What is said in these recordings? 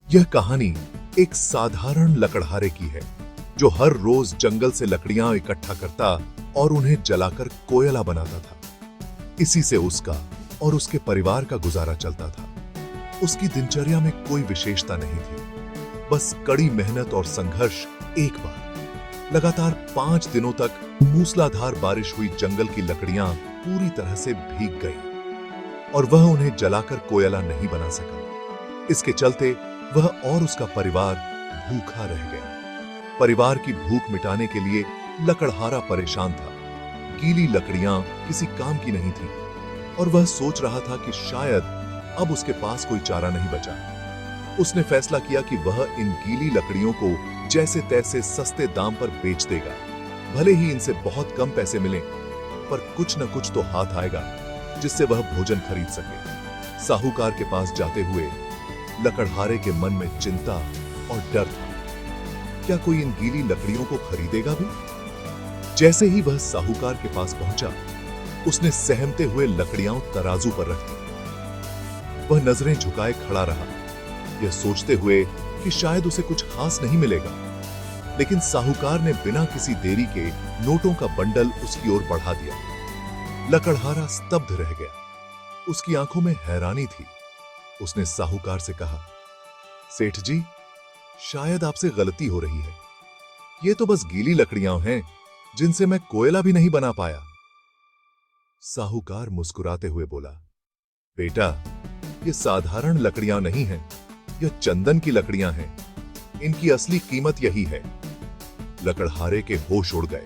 यह कहानी एक साधारण लकड़हारे की है जो हर रोज जंगल से लकड़ियां इकट्ठा करता और उन्हें जलाकर कोयला बनाता था। इसी से उसका और उसके परिवार का गुजारा चलता था। उसकी दिनचर्या में कोई विशेषता नहीं थी, बस कड़ी मेहनत और संघर्ष। एक बार लगातार 5 दिनों तक मूसलाधार बारिश हुई, जंगल की लकड़ियां पूरी तरह से भीग गई और वह उन्हें जलाकर कोयला नहीं बना सका। इसके चलते वह और उसका परिवार भूखा रह गया। परिवार की भूख मिटाने के लिए लकड़हारा परेशान था। गीली लकड़ियां किसी काम की नहीं थी और वह सोच रहा था कि शायद अब उसके पास कोई चारा नहीं बचा। उसने फैसला किया कि वह इन गीली लकड़ियों को जैसे तैसे सस्ते दाम पर बेच देगा। भले ही इनसे बहुत कम पैसे मिलें, पर कुछ न कुछ तो हाथ आएगा जिससे वह भोजन खरीद सके। साहूकार के पास जाते हुए लकड़हारे के मन में चिंता और डर था। क्या कोई इन गीली लकड़ियों को खरीदेगा भी? जैसे ही वह साहूकार के पास पहुंचा, उसने सहमते हुए लकड़ियां तराजू पर रख दी। वह नजरें झुकाए खड़ा रहा, यह सोचते हुए कि शायद उसे कुछ खास नहीं मिलेगा। लेकिन साहूकार ने बिना किसी देरी के नोटों का बंडल उसकी ओर बढ़ा दिया। लकड़हारा स्तब्ध रह गया। उसकी आंखों में हैरानी थी। उसने साहूकार से कहा, सेठ जी, शायद आपसे गलती हो रही है। ये तो बस गीली लकड़ियां हैं जिनसे मैं कोयला भी नहीं बना पाया। साहूकार मुस्कुराते हुए बोला, बेटा, ये साधारण लकड़ियां नहीं हैं, यह चंदन की लकड़ियां हैं। इनकी असली कीमत यही है। लकड़हारे के होश उड़ गए।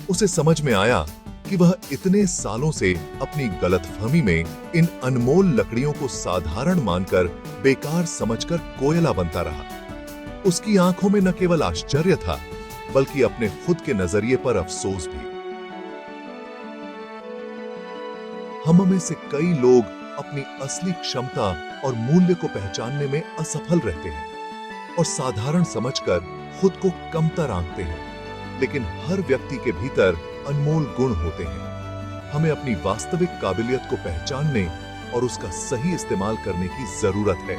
उसे समझ में आया कि वह इतने सालों से अपनी गलतफहमी में इन अनमोल लकड़ियों को साधारण मानकर बेकार समझकर कोयला बनता रहा। उसकी आंखों में न केवल आश्चर्य था, बल्कि अपने खुद के नजरिए पर अफसोस भी। हम में से कई लोग अपनी असली क्षमता और मूल्य को पहचानने में असफल रहते हैं और साधारण समझकर खुद को कमतर आंकते हैं। लेकिन हर व्यक्ति के भीतर अनमोल गुण होते हैं। हमें अपनी वास्तविक काबिलियत को पहचानने और उसका सही इस्तेमाल करने की जरूरत है।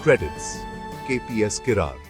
Credits: KPS Kirar.